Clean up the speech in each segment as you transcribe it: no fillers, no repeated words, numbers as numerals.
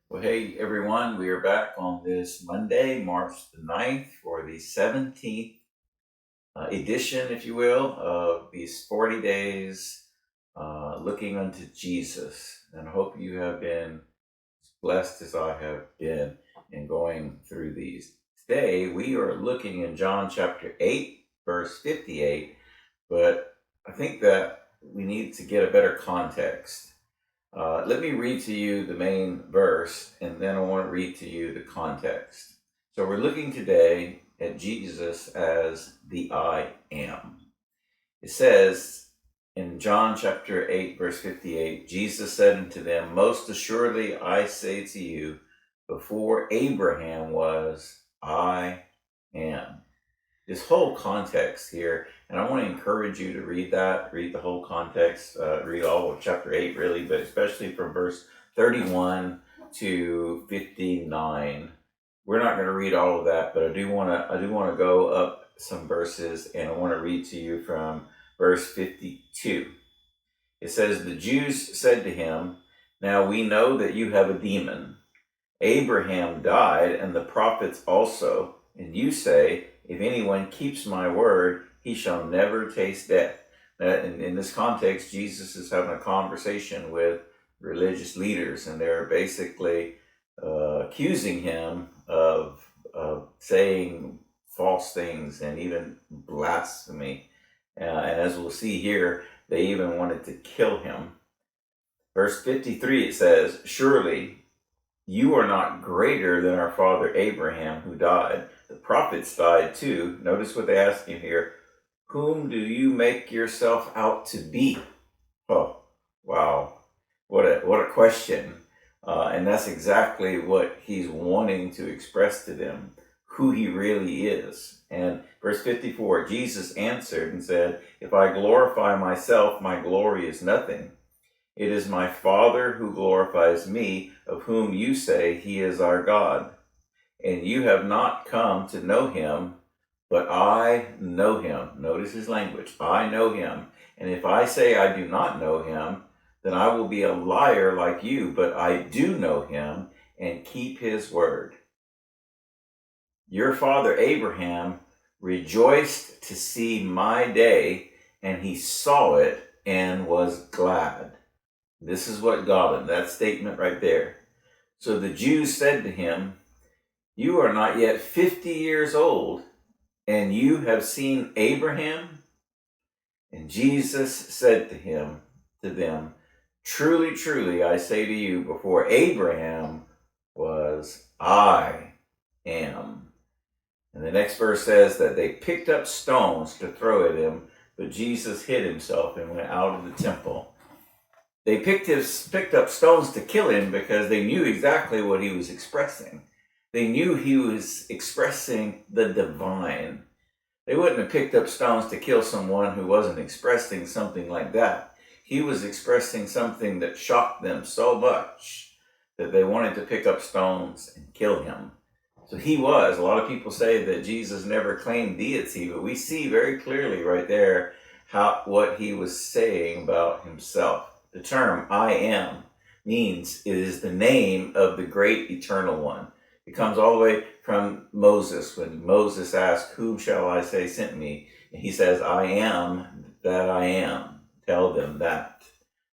Well, hey everyone, we are back on this Monday, March the 9th, for the 17th edition, if you will, of these 40 days looking unto Jesus. And I hope you have been as blessed as I have been in going through these. Today, we are looking in John chapter 8, verse 58, but I think that we need to get a better context. Let me read to you the main verse, and then I want to read to you the context. So we're looking today at Jesus as the I am. It says in John chapter 8, verse 58, Jesus said unto them, Most assuredly I say to you, before Abraham was, I am. This whole context here, and I want to encourage you to read the whole context, read all of chapter 8 really, but especially from verse 31 to 59. We're not going to read all of that, but I do want to go up some verses, and I want to read to you from verse 52. It says, The Jews said to him, Now we know that you have a demon. Abraham died, and the prophets also, and you say, if anyone keeps my word, he shall never taste death. Now, in this context, Jesus is having a conversation with religious leaders, and they're basically accusing him of saying false things and even blasphemy. And as we'll see here, they even wanted to kill him. Verse 53, it says, Surely you are not greater than our father Abraham, who died. The prophets died too. Notice what they ask him here. Whom do you make yourself out to be? Oh, wow. What a question. And that's exactly what he's wanting to express to them, who he really is. And verse 54, Jesus answered and said, If I glorify myself, my glory is nothing. It is my Father who glorifies me, of whom you say he is our God. And you have not come to know him, but I know him. Notice his language. I know him. And if I say I do not know him, then I will be a liar like you, but I do know him and keep his word. Your father Abraham rejoiced to see my day, and he saw it and was glad. This is what got him, that statement right there. So the Jews said to him, You are not yet 50 years old, and you have seen Abraham? And Jesus said to them, Truly, truly, I say to you, before Abraham was, I am. And the next verse says that they picked up stones to throw at him, but Jesus hid himself and went out of the temple. They picked up stones to kill him because they knew exactly what he was expressing. They knew he was expressing the divine. They wouldn't have picked up stones to kill someone who wasn't expressing something like that. He was expressing something that shocked them so much that they wanted to pick up stones and kill him. So he was. A lot of people say that Jesus never claimed deity, but we see very clearly right there what he was saying about himself. The term I am means it is the name of the great eternal one. It comes all the way from Moses, when Moses asked, Whom shall I say sent me? And he says, I am that I am. Tell them that.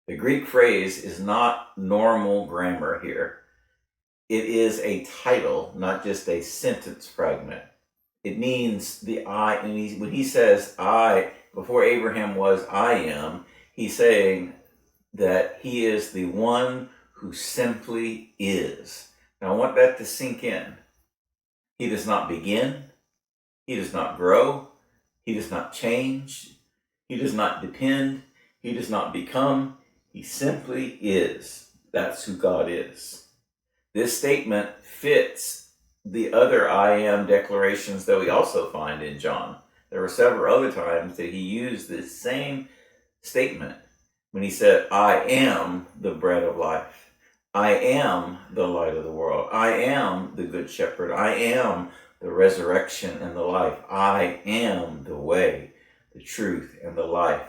The Greek phrase is not normal grammar here. It is a title, not just a sentence fragment. It means the I, and when he says I, before Abraham was, I am, he's saying that he is the one who simply is. Now I want that to sink in. He does not begin. He does not grow. He does not change. He does not depend. He does not become. He simply is. That's who God is. This statement fits the other I am declarations that we also find in John. There were several other times that he used this same statement when he said, I am the bread of life. I am the light of the world. I am the good shepherd. I am the resurrection and the life. I am the way, the truth, and the life.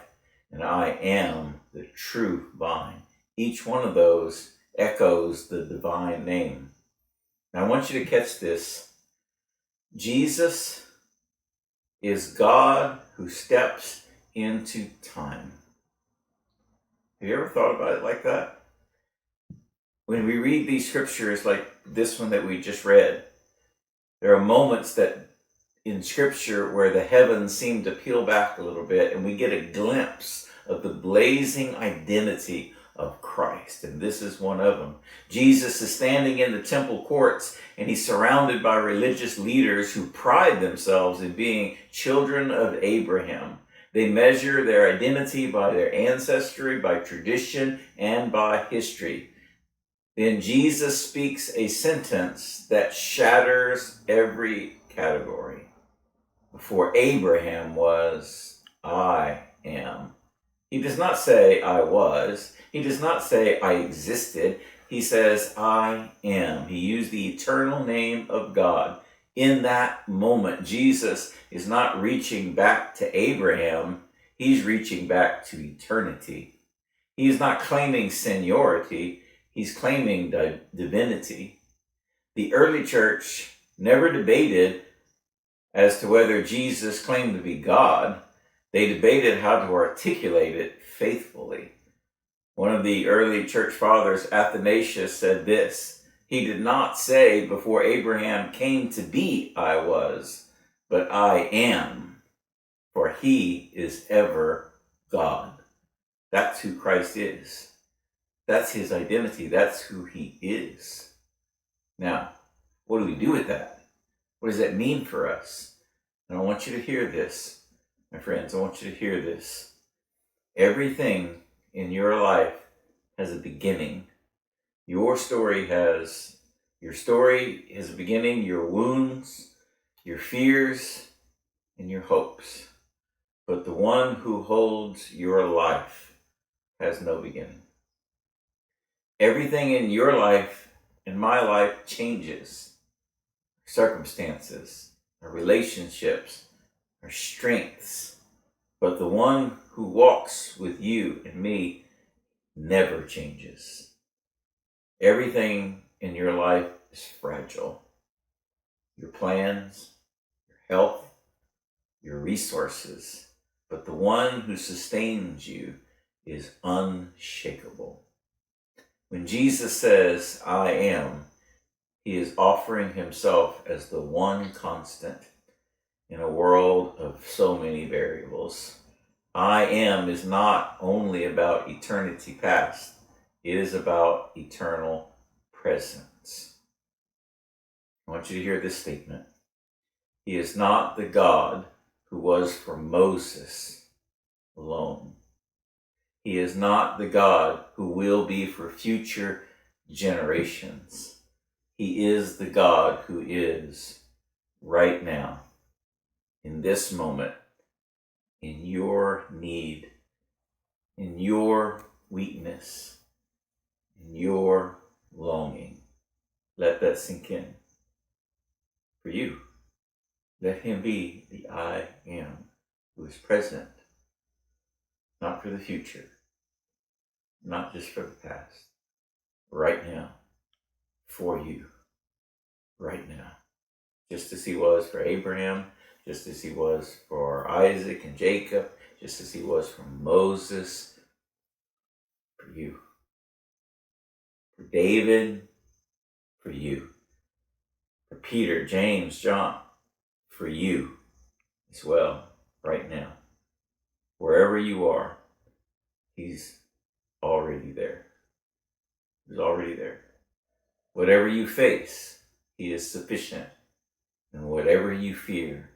And I am the true vine. Each one of those echoes the divine name. Now I want you to catch this. Jesus is God who steps into time. Have you ever thought about it like that? When we read these scriptures like this one that we just read, there are moments that in scripture where the heavens seem to peel back a little bit and we get a glimpse of the blazing identity of Christ. And this is one of them. Jesus is standing in the temple courts and he's surrounded by religious leaders who pride themselves in being children of Abraham. They measure their identity by their ancestry, by tradition, and by history. Then Jesus speaks a sentence that shatters every category. Before Abraham was, I am. He does not say I was. He does not say I existed. He says I am. He used the eternal name of God. In that moment, Jesus is not reaching back to Abraham. He's reaching back to eternity. He is not claiming seniority. He's claiming divinity. The early church never debated as to whether Jesus claimed to be God. They debated how to articulate it faithfully. One of the early church fathers, Athanasius, said this: he did not say before Abraham came to be I was, but I am, for he is ever God. That's who Christ is. That's his identity. That's who he is. Now, what do we do with that? What does that mean for us? And I want you to hear this, my friends. I want you to hear this. Everything in your life has a beginning. Your story has a beginning, your wounds, your fears, and your hopes. But the one who holds your life has no beginning. Everything in your life, in my life, changes. Circumstances, our relationships, our strengths. But the one who walks with you and me never changes. Everything in your life is fragile. Your plans, your health, your resources. But the one who sustains you is unshakable. When Jesus says, I am, he is offering himself as the one constant in a world of so many variables. I am is not only about eternity past, it is about eternal presence. I want you to hear this statement. He is not the God who was for Moses alone. He is not the God who will be for future generations. He is the God who is right now, in this moment, in your need, in your weakness, in your longing. Let that sink in. For you, let him be the I am who is present, not for the future, not just for the past, right now, for you, right now. Just as he was for Abraham, just as he was for Isaac and Jacob, just as he was for Moses, for you. For David, for you. For Peter, James, John, for you as well, right now. Wherever you are, he's already there. He's already there. Whatever you face, he is sufficient. And whatever you fear,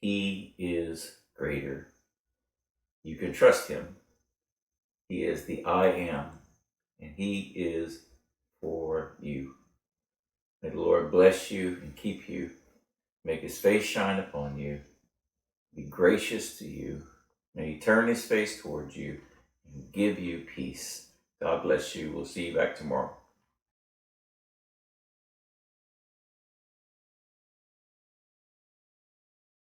he is greater. You can trust him. He is the I am, and he is for you. May the Lord bless you and keep you, make his face shine upon you, be gracious to you. May he turn his face towards you and give you peace. God bless you. We'll see you back tomorrow.